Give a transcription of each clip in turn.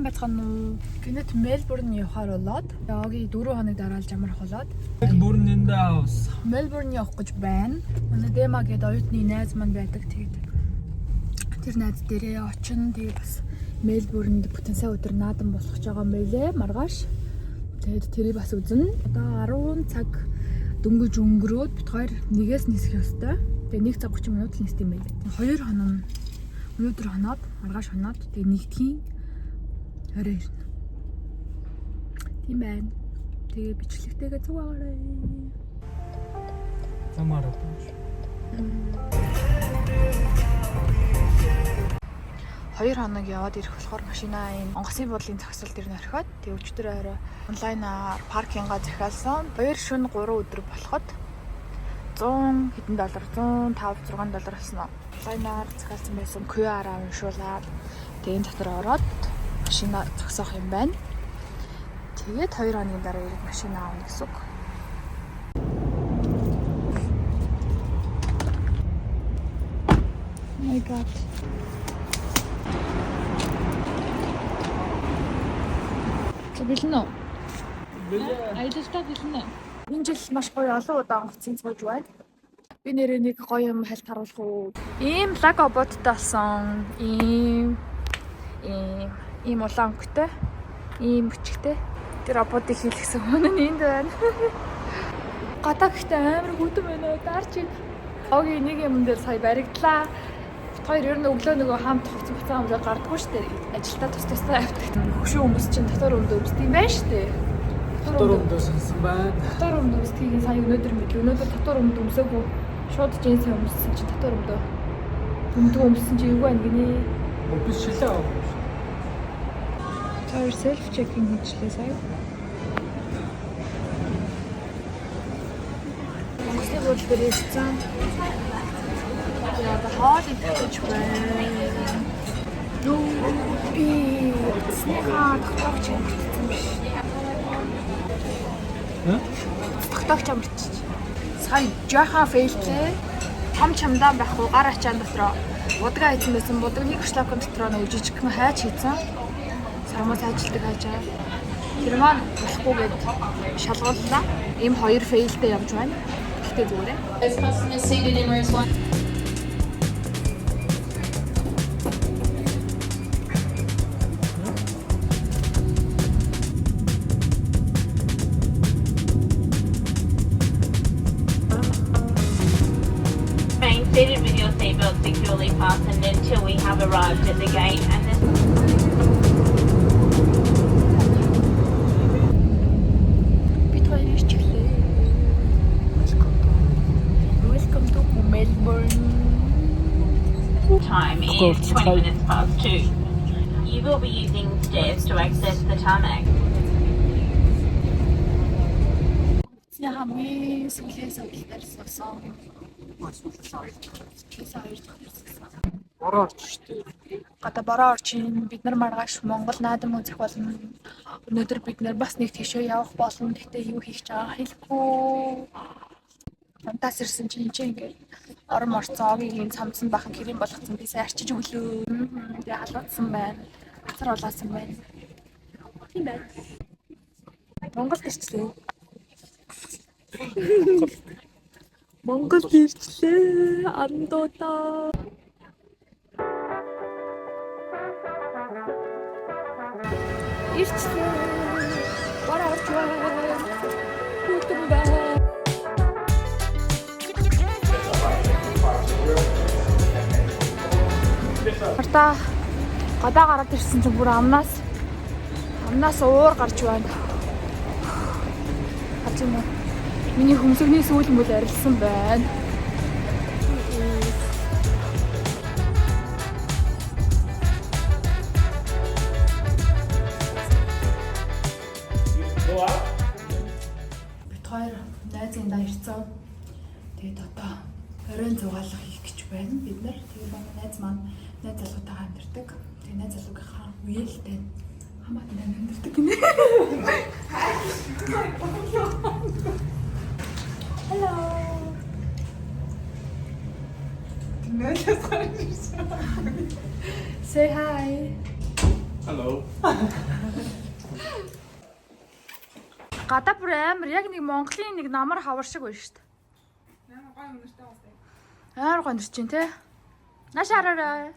байцгаана уу? Гэнэт Мельбурн явахаар болоод яагийн 4 хоног дараалж амрах болоод Мельбурн in the house. Мельбурн явах гэж байна. Манай Дэма гэдэг оюутны найз маань байдаг. Тэгээд тэр найз дээрээ очино. Тэгээд бас Мельбурнд бүтэн сая өдөр наадан болох ч байгаа юм байлээ. Маргааш. Тэгээд тэрийг бас үзнэ. Одоо 10 цаг дөнгөж өнгөрөөд бит хоёр нэгээс нисэх ёстой. Тэгээд 1 цаг 30 минут л нисэх юм байлээ. 2 хоног өнөөдөр хоноод маргааш хоноод тэгээд нэгдхийн орой ирнэ. Тийм байна. Тэгээ бичлэгтэйгээ зүг агаарай. Замаараа. Хоёр хоног яваад ирэх болохоор машинаа энэ онгоцны буудлын зогсол дээр нь орхиод тэгээ өчтөр орой онлайнаар паркингаа захиалсан. 2 шөнө 3 өдөр болоход 100 хэдэн доллар, 105 6 доллар болсон нь. Онлайнаар захиалсан байсан QR-аа уншуулаад тэгээ энэ дотор ороод машинаа зогсоох юм байна. Тэгээд 2 хоногийн дараа ирээд машинаа авна гэсэн үг. Oh my god. Билнэ үү? Билээ. Аялалдаа билнэ. Энэ жил маш гоё олон удаа онгоцын цууж байна. Би нэрээ нэг гоё юм хальт харуулах уу? Ийм лого боттой болсон. Ийм улаан өнгөтэй. Ийм бүчгтэй. Тэр роботыг хийлгсэн хүн нь энд байна. Гадаа гэхдээ амар хүдэн байна. Даарч ин. Огийн нэг юм дээр сая баригдлаа. Хоёр ер нь өглөө нөгөө хамт хувцас буцаа өмлөө гардаггүй шүү дээ. Ажилдаа тус-тустай авдаг. Хөшөө хүмүүс чинь дотор өмдөө өмсдөг юм байна шүү дээ. Дотор өмдөө сонсон байна. Дотор өмдөө өмсдгийг сая өнөөдөр мэдлээ. Өнөөдөр дотор өмдөө өмсөөгүй. Шууд джинсээ өмссөн чинь дотор өмдөө өмссөн чинь юу байна гинэ? Би шилээ авах. Хоёр self checking хийчихлээ сая. Онгоцны буудлын дээр ирсэн. Ja, behaal ik het wel. Doei. Snap, toch je. Хэ? Тогтоогч амарч. Сая жоохон фейлтэй. Том чамдаа байхгүй гар ачаан дотроо будгаа хийсэн байсан. Будганы шлакон дотроо нэг жижигхэн хайж хийсэн. Сармаас ажилтдаг хайжаа. Тэр маань болохгүйгээд шалгууллаа. Ийм хоёр фейлтэй явж байна. Гэхдээ зүгээрээ. Seated with your seatbelt securely fastened until we have arrived at the gate and then Welcome to Melbourne. Time is 20 minutes past 2. You will be using stairs to access the tarmac. Яамын сүлээс авалтарсан. Бороо орч штэ. Гадаа бороо орж ийн. Бид нар маргааш Монгол наадам үзэх болно. Өнөөдөр бид нар бас нэг тийшээ явах болно. Гэхдээ юу хийх гэж байгаа хэлэхгүй. Амтаас ирсэн чинь ингээд орон орцоогийн цамцсан бахан хэрийн болгоцсон. Би сая арчиж өглөө. Тэгээ халуутсан байна. Газар улаасан байна. Тийм байна. Монгол ирчлээ. Монгол ирчлээ. Андуудаа. Ирчлээ. Бороо орж байна. Хүтэн байна. Хартаа гадаа гараад ирсэн чинь бүр амнаас уур гарч байна. Харж юм уу? Миний хөмсгний сүүл мөл арилсан байна. Бид хоёр найзын даа ирсэн. Тэгээд одоо оройн зугаалга хийх гэж байна. Бид нар тэгээд найз маань найз залуутайгаа амьдардаг. Тэгээд найз залуугийнхаа үеэлтэй хамаатан амьдардаг гинэ. Hello. Say hi. Hello. Гадаа бүр амар яг нэг Монголын нэг намар хавар шиг байна шүү дээ. Амар гоё нэрч чинь те. Нааш хараарай.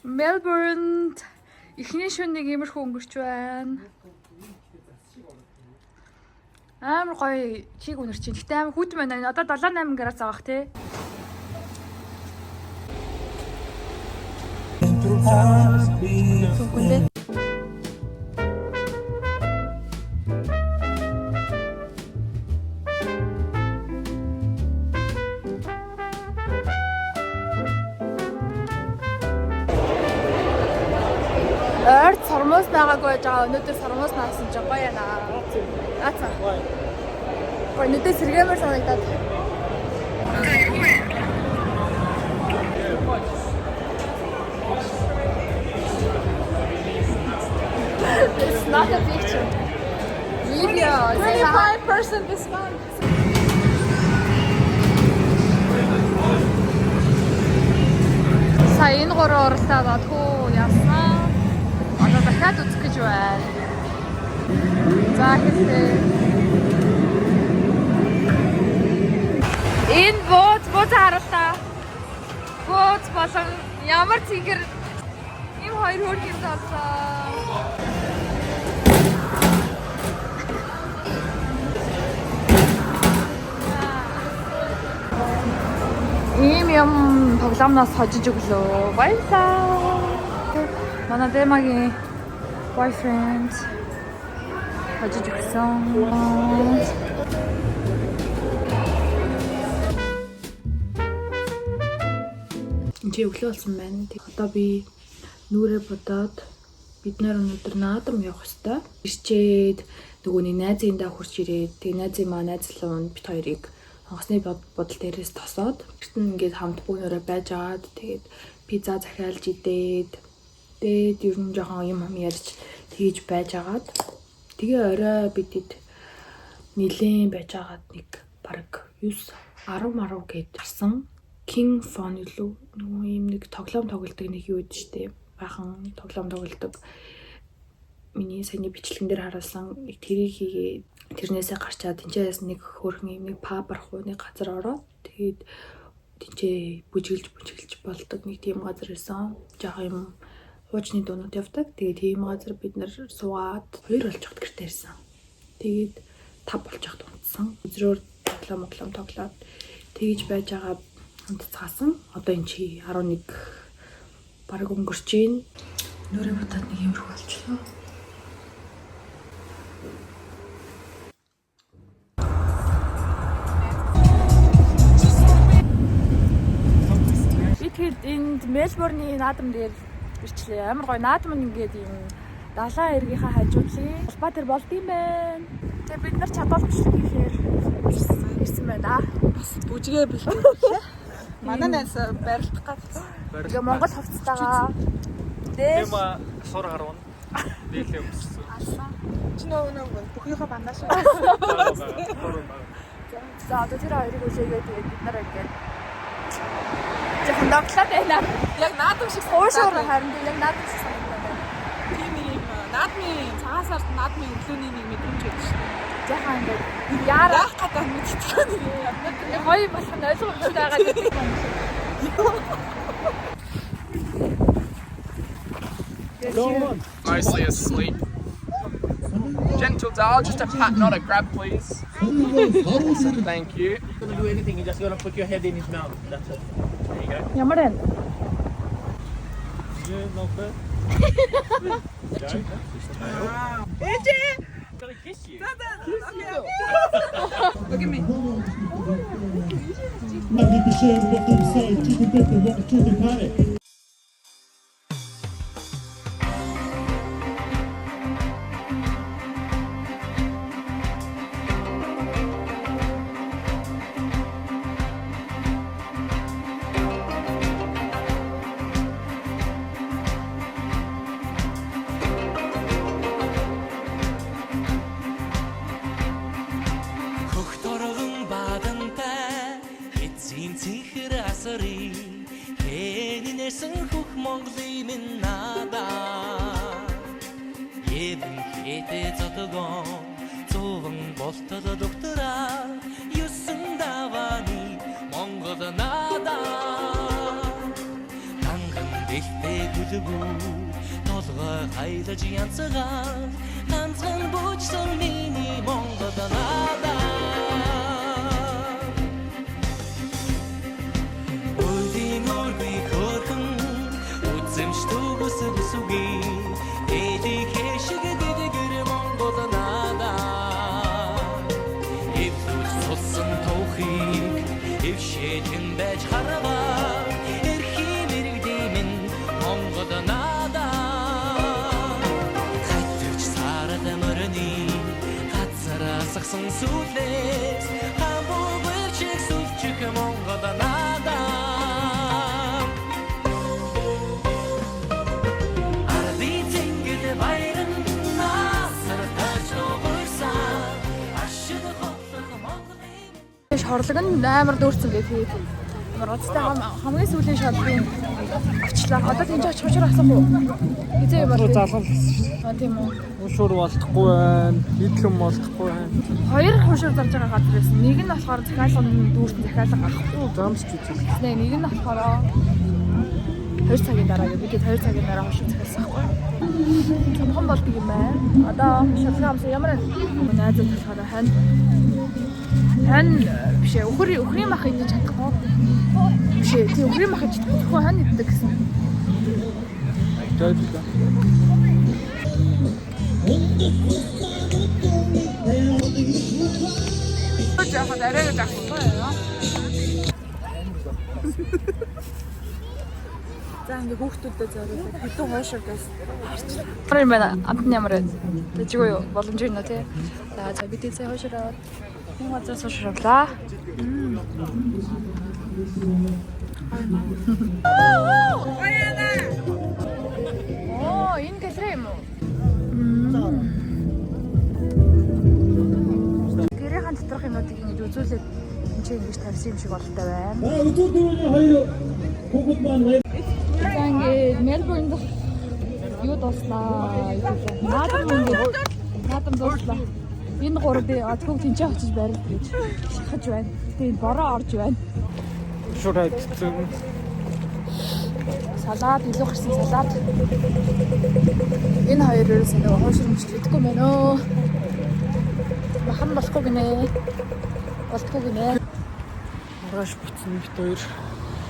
Melbourne эхний шөнөнийг иймэрхүү өнгөрч байна. Амар гоё чиг үнэрч чинь. Гэтэ амар хүүтэн байна. Одоо 7-8 градус авах те. Түгүлээ. Ойрт сормоос байгаагүй байж байгаа. Өнөөдөр сормоос наасан ч гоё яана. Аацаа. Гоё өнөөдөр сэргэмээр санагдаад. It's not a picture. Video. 25% discount. Сая энэ гурван уралдаа бодхоо яснаа. Одоо дахиад үзэх гэж байна. За хэлээ. Энэ бууз харалтаа. Бууз болон ямар цэгэр ийм хоёр хөргөнд толлоо. Ийм юм тоглоомноос хожиж өглөө. Баярлалаа. Манай Дэмагийн boyfriend хожиж өгсөн. Энд өглөө болсон байна. Одоо би нүрээ бодоод бид нэр өнөөдөр наадам явах хэвээр. Ирчээд нөгөөний найзындаа хурч ирээд тэгээ найзын маа найзлуун бит хоёрыг онгоцны бодол дээрээс тосоод гэртэн ингээд хамт бүгнээрээ байж агаад тэгээд пизза захиалж идээд тэгээд ер нь жоохон юм ярьж тэгж байж агаад тэгээ орой бидэд нилээн байж агаад нэг бараг 9 10 марав гээд гарсан King Phone илүү нөгөө юм нэг тоглоом тоглолдог нэг юу гэдэг штеп бахан тоглоом тоглолдог миний саяны бичлэгэн дээр харуулсан нэг тэрийг хийгээд тэрнээсээ гарчаад тэнцээс нэг хөрхөн юм нэг пабарх уу нэг газар ороод тэгээд тэнцээ бүжиглж болдог нэг тийм газар байсан. Жаахан юм хуучны дуунууд явдаг. Тэгээд тийм газар бид нэр суугаад 2 болж хат гэртээ ирсэн. Тэгээд 5 болж хат унтсан. Үзрөөр тоглоом тоглоод тэгж байж байгаа унтцаасан. Одоо эн чи 11 бараг өнгөрч гин. Нүрээ бодоод нэг юмрх болчихлоо. Тэгэхээр энд Мельбурний наадам дээр ирчлээ. Амар гоё наадам нь ингээд юм далайн эргийнхаа хажуудлын улбаа дээр болд юм байна. Тэгээ бид нар чадварчлаг гэхээр ирсэн байна. Бас бүжгээ бэлтгэв. Манай найз барилдах гэсэн. Тэгээ Монгол хувцастайгаа. Тэма сур харуун. Дээлээ өмссөн. Чи нөгөө бүхнийхээ бандаж. За одоо тэр хоёрыг үзээгээ тэгээд бид нар ингээд хоногтлаад байна. Яг наадам шиг уушаар харин яг наадам шиг санагдана. Тийм юм наадмын цагаасаар наадмын өглөөний нэг мэдрэмж байдаг шүү дээ. Яхаа ингээд яарах гэдэг мэдчихгүй нэг юм. Хоёр болох нь ойлгомжтой байгаа гэдэг. Mostly asleep. Gentle doll, just a pat, not a grab, please. Thank you. Gonna do anything, you just gonna put your head in his mouth. That's it. There you go. Ямар байна? Yeah, not bad. Gonna kiss you. Look at me. Get the share what they say to the different, welcome to the party. Ирсэн хөх Монголын минь надаа Едэн хэтэ зотгон Зовон болтол доктораа Юсэн даваны Монгол надаа Танган дэлтэй гүлгүү Толгой хайлаж янцгаа Ганцхан бүжсэн миний Монгол надаа Сүлээс хамбогч сүлчих Монгол надаа Арбитингд баярн насар тачгуулсан ашиг хотлох Монголын Шорлог нь амар дүүрсэн гэх тэгээд амар уцтай хамгийн сүүлийн шорлогын авчлаа. Одоо тэнд очих учраас асахгүй. Хизээ юм бол залгал гэсэн шүү дээ. Аа тийм үү. Уушуур болтохгүй байна. Идэлэн болтохгүй байна. Хоёр хуушаар зарж байгаа газар байсан. Нэг нь болохоор захиалгын дүүрсэн захиалга авахгүй. Замс жижиг. Нэг нь болохоор 2 цагийн дараа юу бид 2 цагийн дараа хуушаа захиалсан байхгүй. Чамхан болдог юм байна. Одоо шалгын амс ямар найзууд болохоор хань биш ээ өхрийн мах идэж чадахгүй. Биш ээ тий өхрийн мах идэж чадахгүй хань иддэг гэсэн. Тэгэлээ. Жаахан арайг жаахгүй яа. За ингээ хүүхдүүдэд зориулаад хэдэн хоошоо гэж харчлаа. Ямар юм байна? Амтны ямар байна? Тэжгүй юу? Боломж юм уу тий? За бид эцээ хоошоо энэ газраас хоошоолаа. Оо, энэ гэлрээ юм уу? Гэрийн доторх юмнуудыг ингэж үзүүлээд энэ чинь ингэж тавьсан юм шиг болтой байна. Үзүүл дөрөвний хоёр хүүхэд маань За ингээд Мельбурнд юу дуслаа. Наадам дуслаа. Энэ гурав би зөвхөн тэнцээ очиж барих гэж шахаж байна. Тэгээд бороо орж байна. Шурайд зүг. Салаад илүү гарсан салаад. Энэ хоёр ерөөс нэг хоошромжлж идэхгүй мэн өө. Махан болохгүй гинэ. Болтгүй гинэ. Маргааш буцсан бит хоёр.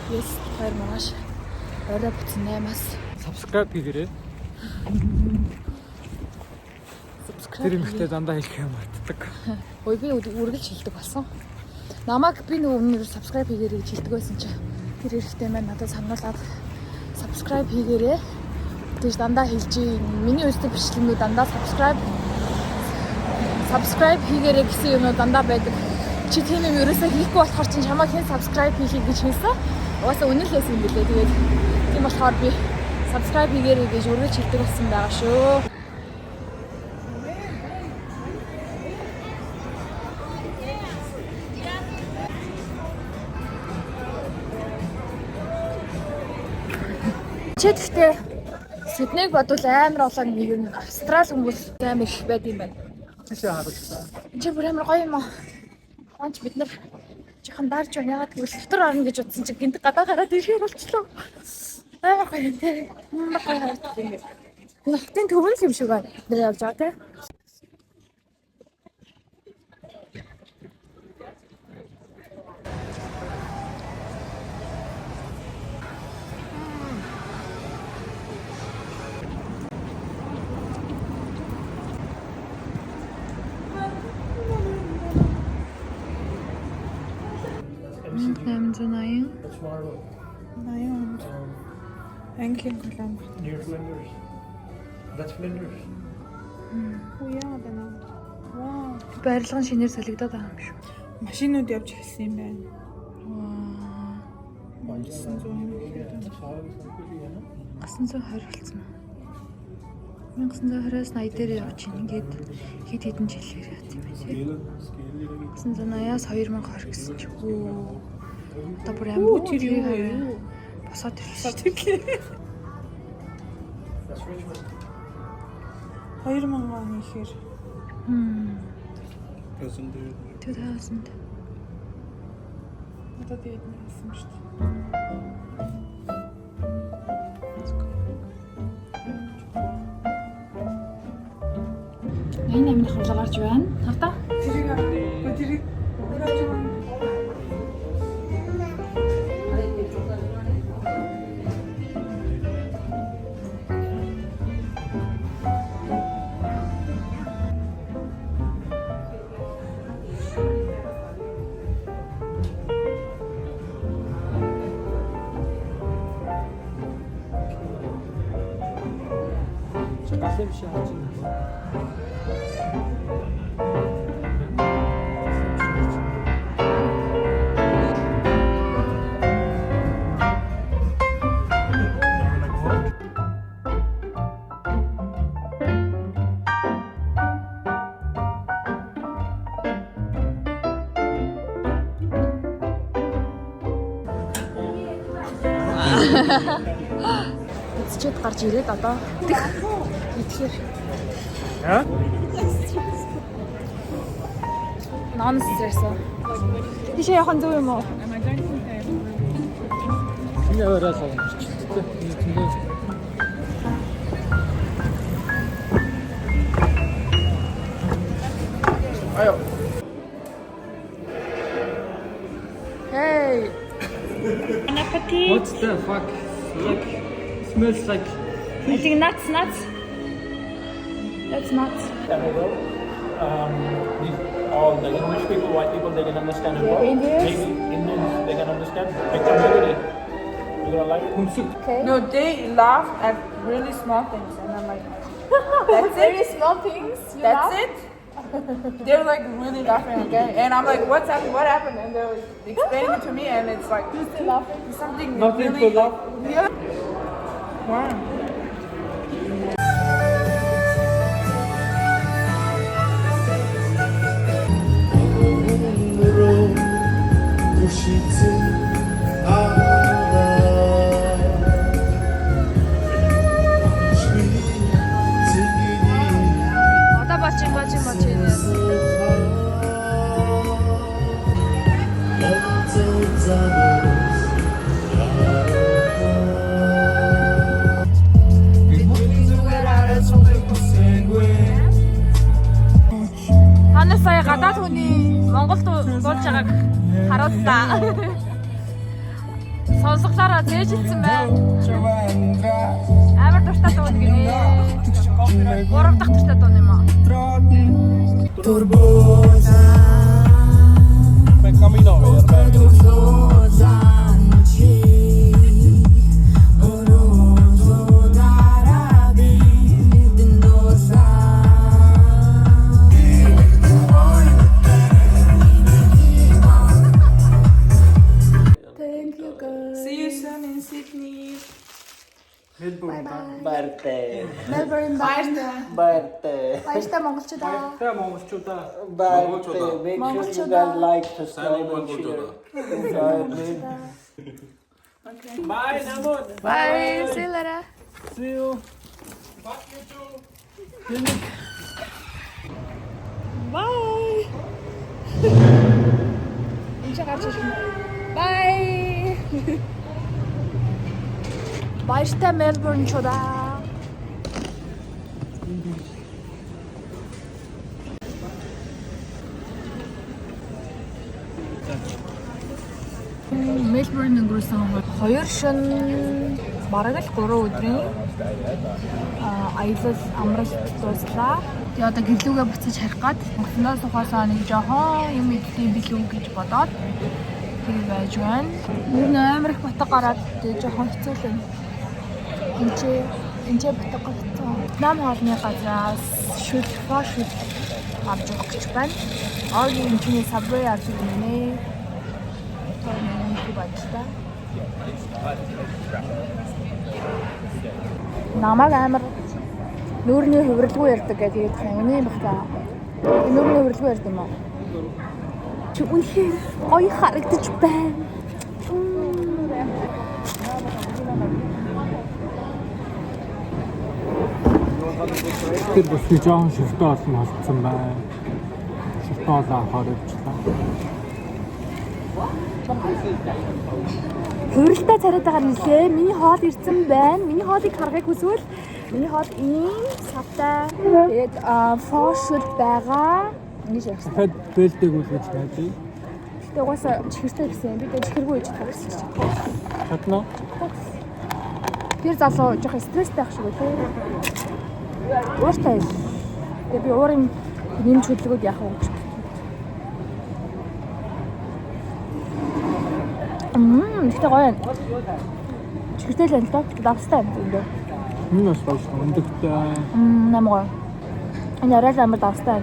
Yes, хоёр маргааш. Орой буцсан 8-аас. Subscribe хийгээрэй. Тэр ихтэй дандаа хэлэх юм батдаг. Ой би үргэлж хэлдэг болсон. Намайг би нөгөө өмнө subscribe хийгээрэй гэж хэлдэг байсан чи. Тэр хэрэгтэй маань надад сануулад subscribe хийгээрэй. Тэгж дандаа хэлж миний YouTube бичлэгнүүд дандаа subscribe хийгээрэй гэсэн юмнууд дандаа байдаг. Чи тийм юм ерөөсөө хийхгүй болохоор чи чамайг хэн subscribe хийхийг гэж хэлсэн. Угаасаа үнэлээс юм билээ. Тэгээд тийм болохоор би subscribe хийгээрэй гэж үргэлж хэлдэг болсон байгаа шүү. Чи гэхдээ Сиднейг бодвол амар олон нэг юм Австрали хүмүүс амар их байд юм байна. Тийшээ харуулсан. Чи бүр амар гоё юм аа. Онч бид нар жоохон дарж байна. Ягаад гэвэл дотор орно гэж утсан чи гинт гадаа гараад ирэхээр болчихлоо. Амар гоё юм те. Амар гоё харагдав юм. Хотын төвөн юм шиг байна. Бид явж байгаа те. Английн колон. Near Flinders. That's Flinders. Яагаад байна? Вау. Барилгын шинээр солигдоод байгаа юм шүү. Машинууд явж эхэлсэн юм байна. Вау. 920 болсон. 1920-аас 80 дээр явж байна. Ингээд хэд хэдэн жилээр явт юм байна. 980-аас 2020 гэсэн ч. Одоо бүр амар Тэр юу вэ? Босоод ирлээ. 2000 оны ихээр 2000. одоо тэгээд нээсэн шүү дээ. Энэ амины хавлаа гарч байна. Тавтаа. Тэрийг ураач юм. Галээ биш яаж юм. Эцчээд гарч ирээд одоо итгэхээр. Аа? Non-stress. Тийш яхан зөв юм уу? Энэ аваараа сонсчихсон. Ayo. Hey. What's the fuck? Like smells like I think nuts. That's nuts. All the English people, white people, they can understand it well. Indians? Maybe Indians, they can understand. Like community. You're gonna like it? Okay. No, they laugh at really small things, and I'm like, that's Very it. small things. That's it. They're like really laughing again, and I'm like, what's happened? What happened? And they're explaining it to me, and it's like something nothing really to laugh. Yeah. Wow. Одоо бачин. Танаа сая гадаад хүний Монголд дуулж байгааг харууллаа. Сонсголоороо зээжилсэн байна. Амар дуртай дуу гинэ. 3 дахь дуртай дуу юм аа. Camino, See you soon in Sydney. Birthday. Melbourne Birthday. баяртай монголчуудаа. Тэ монголчуудаа. Birthday. Make sure you guys like, subscribe, and share. Bye, Namon. Bye. See you later. See you. Bye. Энд гарч ирсэн. Bye. Баяртай Melbourne чудаа. Melbourne өнгөрсөн 2 шөнө бараг л 3 өдрийн аялал амралт дуслаа. Тэгээ одоо гэрлүүгээ буцаж харих гад өснөө сухасаа нэг жоохон юм идэх билүү гэж бодоод тэр байж байна. Юу нэ амар их батга гараад тэгээ жоохон хэцүү л юм. Энд батга хэцүү. Нам хоолны газраас шүд авч явах гэж байна. Оргийн чиний сабвей авч ирнэ. Намаг амар нүүрний хувирлгүй ярьдаг гэдэг хэвний багтаа. Нүүрний хувирлгүй ярьд юм аа. Чи үнэхээр гоё харагдаж байна. Тэр бас би жоон ширтэ болсон болцсон бай. Ширтэ болоо авахаар явчихлаа. Хөрөлтэй царайдаагаар нэлээ. Миний хоол ирсэн байна. Миний хоолыг харахыг хүсвэл миний хоол ийм савтай. Тэгээд фошл байгаа. Ингэж явах. Дахиад бэлдэг үл гэж найдаа. Гэтэ угаасаа чихэртэй гэсэн. Би дэ чихэргүй гэж бодсон. Чадна. Тэр залуу жоох стресстэй ах шиг үү те. Ууртай. Тэгээ би уурын нэмж хөдөлгөөд яах вэ гэж. Ихтэй гоё. Чихэртэй л энэ давстай юм дөө. Энэ бас гоё шүү. Өндөгтэй. Намгаа. Энэ арай л амар давстай.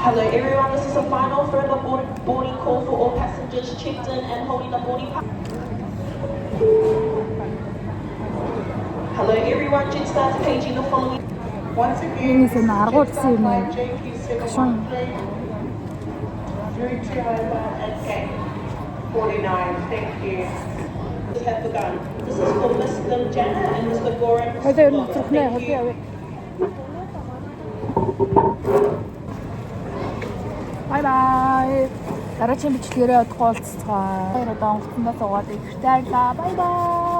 Hello everyone, this is a final further boarding call for all passengers checked in and holding the boarding pass. Hello everyone, Jetstar's paging the following. Once again, This is an argotsi юм. Шон. through to over at gate 49. Thank you. Just have begun. This is for Mr. Jana and Mr. Goran. Хойлоо ер нь цохноо хойлоо явъя. Bye bye. Дараагийн бичлэгээрээ уулзцгаая. Одоо онгоцондоо суугаад ихтэй байлаа. Bye bye.